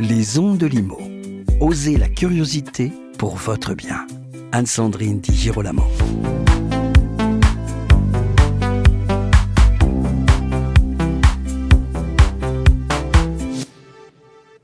Les ondes de l'IMO. Osez la curiosité pour votre bien. Anne-Sandrine Di Girolamo.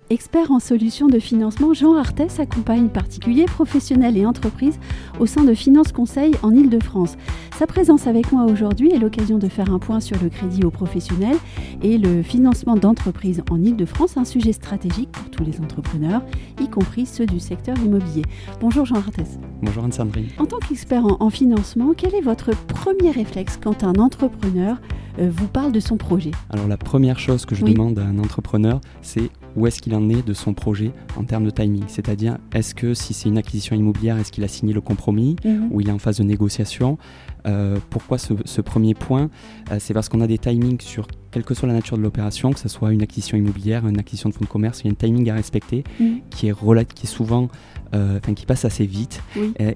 Expert en solutions de financement, Jean Arthès accompagne particuliers, professionnels et entreprises au sein de Finance Conseil en Ile-de-France. Sa présence avec moi aujourd'hui est l'occasion de faire un point sur le crédit aux professionnels et le financement d'entreprises en Ile-de-France, un sujet stratégique pour tous les entrepreneurs, y compris ceux du secteur immobilier. Bonjour Jean Arthès. Bonjour Anne-Sandrine. En tant qu'expert en financement, quel est votre premier réflexe quand un entrepreneur vous parle de son projet? Alors la première chose que je demande à un entrepreneur, c'est où est-ce qu'il en est de son projet en termes de timing. C'est-à-dire, est-ce que si c'est une acquisition immobilière, est-ce qu'il a signé le compromis ou il est en phase de négociation? Pourquoi ce premier point? C'est parce qu'on a des timings sur quelle que soit la nature de l'opération, que ce soit une acquisition immobilière, une acquisition de fonds de commerce, il y a un timing à respecter qui est souvent, qui passe assez vite.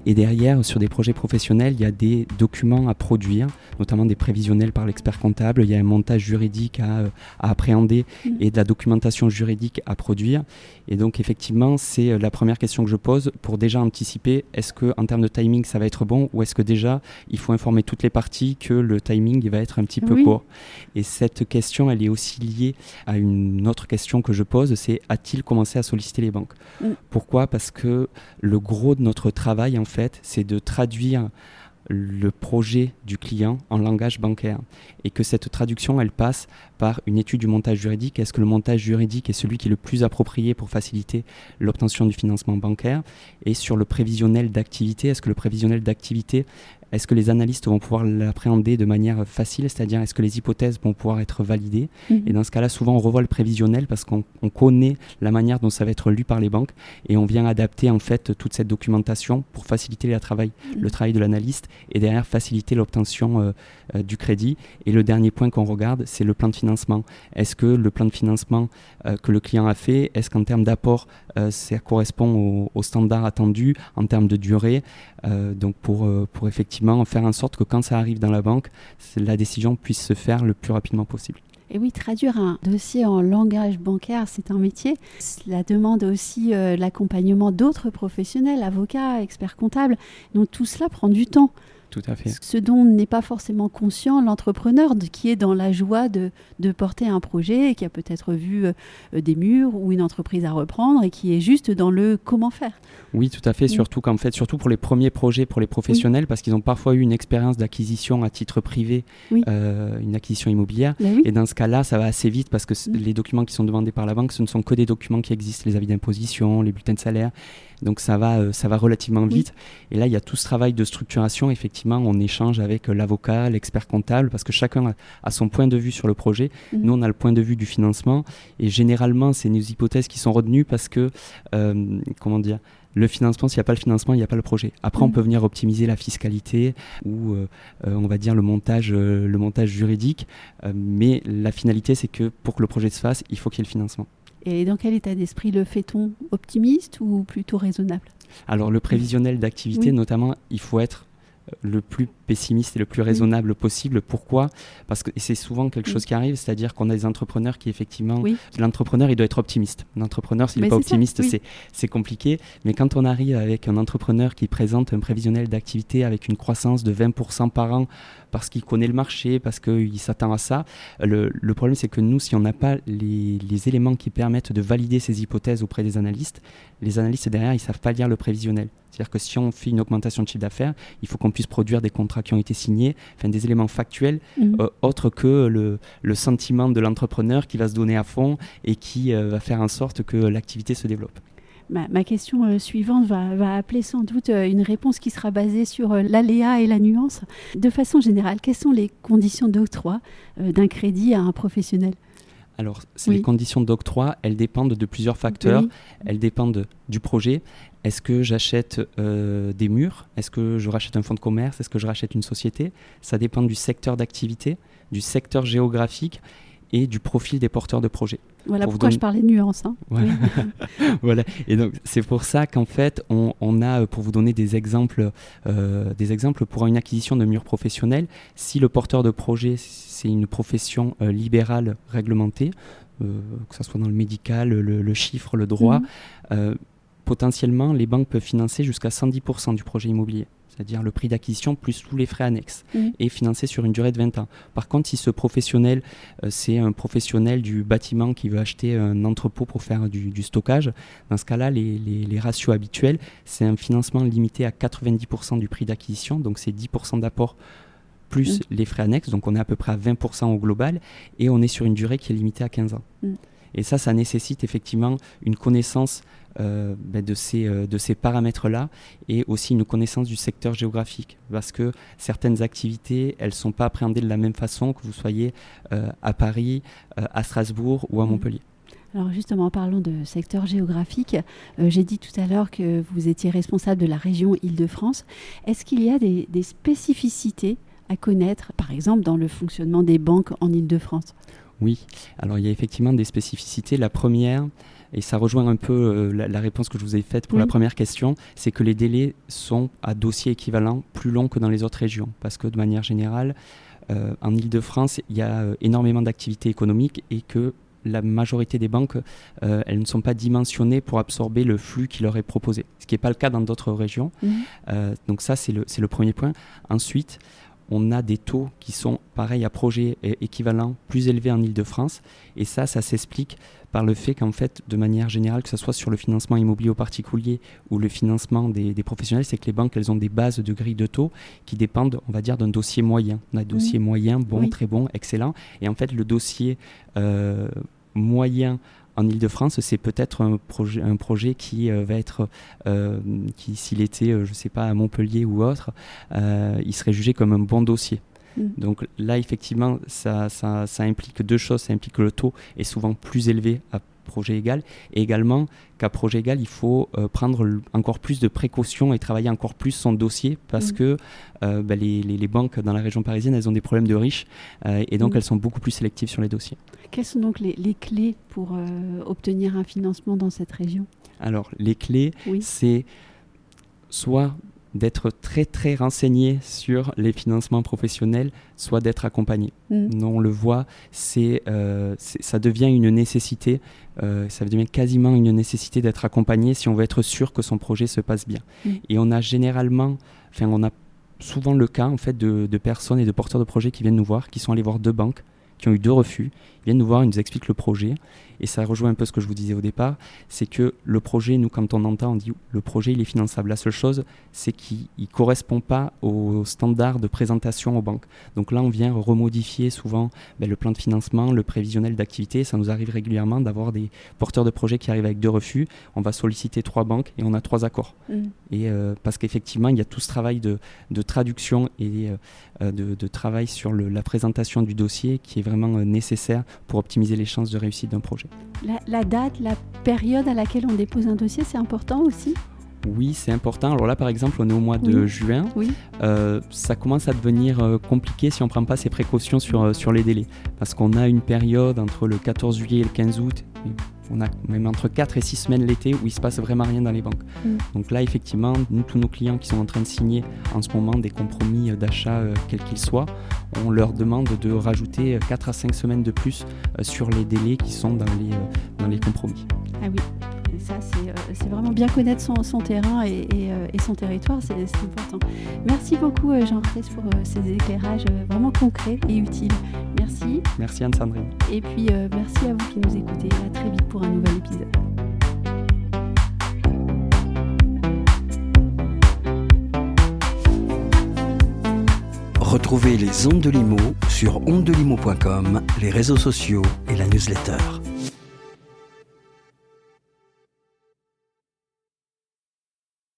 Et derrière, sur des projets professionnels, il y a des documents à produire, notamment des prévisionnels par l'expert comptable. Il y a un montage juridique à appréhender et de la documentation juridique à produire. Et donc, effectivement, c'est la première question que je pose pour déjà anticiper, est-ce qu'en termes de timing, ça va être bon ou est-ce que déjà, il faut informer toutes les parties que le timing il va être un petit peu court. Et cette question, elle est aussi liée à une autre question que je pose, c'est a-t-il commencé à solliciter les banques? Pourquoi? Parce que le gros de notre travail, en fait, c'est de traduire le projet du client en langage bancaire et que cette traduction elle passe par une étude du montage juridique. Est-ce que le montage juridique est celui qui est le plus approprié pour faciliter l'obtention du financement bancaire? Et sur le prévisionnel d'activité, est-ce que le prévisionnel d'activité, est-ce que les analystes vont pouvoir l'appréhender de manière facile, c'est-à-dire est-ce que les hypothèses vont pouvoir être validées? Et dans ce cas-là, souvent on revoit le prévisionnel parce qu'on connaît la manière dont ça va être lu par les banques et on vient adapter en fait toute cette documentation pour faciliter le travail de l'analyste et derrière faciliter l'obtention du crédit. Et le dernier point qu'on regarde, c'est le plan de financement. Est-ce que le plan de financement que le client a fait, est-ce qu'en termes d'apport, ça correspond aux standards attendus en termes de durée? Donc pour effectivement faire en sorte que quand ça arrive dans la banque, la décision puisse se faire le plus rapidement possible. Et oui, traduire un dossier en langage bancaire, c'est un métier. Cela demande aussi l'accompagnement d'autres professionnels, avocats, experts comptables. Donc tout cela prend du temps. Tout à fait. Ce dont n'est pas forcément conscient l'entrepreneur qui est dans la joie de porter un projet et qui a peut-être vu des murs ou une entreprise à reprendre et qui est juste dans le comment faire. Oui, tout à fait. Surtout pour les premiers projets, pour les professionnels, parce qu'ils ont parfois eu une expérience d'acquisition à titre privé, une acquisition immobilière. Et dans ce cas-là, ça va assez vite parce que les documents qui sont demandés par la banque, ce ne sont que des documents qui existent, les avis d'imposition, les bulletins de salaire. Donc ça va relativement vite. Et là, il y a tout ce travail de structuration. Effectivement, on échange avec l'avocat, l'expert comptable, parce que chacun a son point de vue sur le projet. Nous, on a le point de vue du financement. Et généralement, c'est nos hypothèses qui sont retenues parce que, le financement, s'il n'y a pas le financement, il n'y a pas le projet. Après, on peut venir optimiser la fiscalité ou, on va dire, le montage juridique. Mais la finalité, c'est que pour que le projet se fasse, il faut qu'il y ait le financement. Et dans quel état d'esprit le fait-on? Optimiste ou plutôt raisonnable? Alors, le prévisionnel d'activité, notamment, il faut être le plus pessimiste et le plus raisonnable possible. Pourquoi? Parce que c'est souvent quelque chose qui arrive, c'est-à-dire qu'on a des entrepreneurs qui effectivement... L'entrepreneur, il doit être optimiste. L'entrepreneur, s'il n'est pas optimiste, c'est compliqué. Mais quand on arrive avec un entrepreneur qui présente un prévisionnel d'activité avec une croissance de 20% par an, parce qu'il connaît le marché, parce qu'il s'attend à ça, le problème, c'est que nous, si on n'a pas les éléments qui permettent de valider ces hypothèses auprès des analystes, les analystes derrière, ils ne savent pas lire le prévisionnel. C'est-à-dire que si on fait une augmentation de chiffre d'affaires, il faut qu'on puisse produire des contrats qui ont été signés, des éléments factuels, autres que le sentiment de l'entrepreneur qui va se donner à fond et qui va faire en sorte que l'activité se développe. Ma question suivante va appeler sans doute une réponse qui sera basée sur l'aléa et la nuance. De façon générale, quelles sont les conditions d'octroi d'un crédit à un professionnel? Alors, les conditions d'octroi, elles dépendent de plusieurs facteurs. Elles dépendent du projet. Est-ce que j'achète des murs? Est-ce que je rachète un fonds de commerce? Est-ce que je rachète une société? Ça dépend du secteur d'activité, du secteur géographique et du profil des porteurs de projets. Voilà pourquoi je parlais de nuances. Voilà. Et donc, c'est pour ça qu'en fait, on a, pour vous donner des exemples pour une acquisition de murs professionnels, si le porteur de projet, c'est une profession libérale réglementée, que ce soit dans le médical, le chiffre, le droit, potentiellement, les banques peuvent financer jusqu'à 110% du projet immobilier. C'est-à-dire le prix d'acquisition plus tous les frais annexes, et financé sur une durée de 20 ans. Par contre, si ce professionnel, c'est un professionnel du bâtiment qui veut acheter un entrepôt pour faire du stockage, dans ce cas-là, les ratios habituels, c'est un financement limité à 90% du prix d'acquisition, donc c'est 10% d'apport plus les frais annexes, donc on est à peu près à 20% au global, et on est sur une durée qui est limitée à 15 ans. Et ça nécessite effectivement une connaissance de ces paramètres-là, et aussi une connaissance du secteur géographique, parce que certaines activités, elles ne sont pas appréhendées de la même façon que vous soyez à Paris, à Strasbourg ou à Montpellier. Alors justement, parlons de secteur géographique. J'ai dit tout à l'heure que vous étiez responsable de la région Île-de-France. Est-ce qu'il y a des spécificités à connaître, par exemple dans le fonctionnement des banques en Île-de-France ? Oui, alors il y a effectivement des spécificités. La première, et ça rejoint un peu la réponse que je vous ai faite pour la première question, c'est que les délais sont à dossier équivalent plus longs que dans les autres régions. Parce que de manière générale, en Île-de-France, il y a énormément d'activités économiques, et que la majorité des banques, elles ne sont pas dimensionnées pour absorber le flux qui leur est proposé. Ce qui n'est pas le cas dans d'autres régions. Donc ça, c'est le premier point. Ensuite, on a des taux qui sont pareils à projet équivalent, plus élevés en Île-de-France. Et ça s'explique par le fait qu'en fait, de manière générale, que ce soit sur le financement immobilier aux particuliers ou le financement des professionnels, c'est que les banques, elles ont des bases de grilles de taux qui dépendent, on va dire, d'un dossier moyen. On a un dossier moyen, bon, très bon, excellent. Et en fait, le dossier moyen en Île-de-France, c'est peut-être un projet qui va être, qui s'il était, je ne sais pas, à Montpellier ou autre, il serait jugé comme un bon dossier. Donc là, effectivement, ça implique deux choses. Ça implique que le taux est souvent plus élevé à projet égal, et également qu'à projet égal, il faut prendre encore plus de précautions et travailler encore plus son dossier, parce que les banques dans la région parisienne, elles ont des problèmes de riches, et donc elles sont beaucoup plus sélectives sur les dossiers. Quelles sont donc les clés pour obtenir un financement dans cette région ? Alors, les clés, c'est soit d'être très très renseigné sur les financements professionnels, soit d'être accompagné. On le voit, ça devient une nécessité, ça devient quasiment une nécessité d'être accompagné si on veut être sûr que son projet se passe bien. Et on a souvent le cas en fait, de personnes et de porteurs de projets qui viennent nous voir, qui sont allés voir 2 banques, qui ont eu 2 refus, ils viennent nous voir, ils nous expliquent le projet, et ça rejoint un peu ce que je vous disais au départ, c'est que le projet, nous quand on entend, on dit le projet il est finançable. La seule chose, c'est qu'il ne correspond pas aux standards de présentation aux banques. Donc là, on vient remodifier souvent le plan de financement, le prévisionnel d'activité. Ça nous arrive régulièrement d'avoir des porteurs de projets qui arrivent avec 2 refus. On va solliciter 3 banques et on a 3 accords. Et parce qu'effectivement, il y a tout ce travail de traduction et de travail sur la présentation du dossier qui est vraiment nécessaire pour optimiser les chances de réussite d'un projet. La date, la période à laquelle on dépose un dossier, c'est important aussi ? Oui, c'est important. Alors là, par exemple, on est au mois de juin. Ça commence à devenir compliqué si on ne prend pas ces précautions sur les délais. Parce qu'on a une période entre le 14 juillet et le 15 août. On a même entre 4 et 6 semaines l'été où il ne se passe vraiment rien dans les banques. Donc là, effectivement, tous nos clients qui sont en train de signer en ce moment des compromis d'achat, quels qu'ils soient, on leur demande de rajouter 4 à 5 semaines de plus sur les délais qui sont dans les compromis. Ah oui, ça c'est vraiment bien connaître son terrain et son territoire, c'est important. Merci beaucoup Jean Arthez pour ces éclairages vraiment concrets et utiles. Merci. Merci Anne-Sandrine. Et puis merci à vous qui nous écoutez. À très vite pour un nouvel épisode. Retrouvez les Ondes de Limo sur ondedelimo.com, les réseaux sociaux et la newsletter.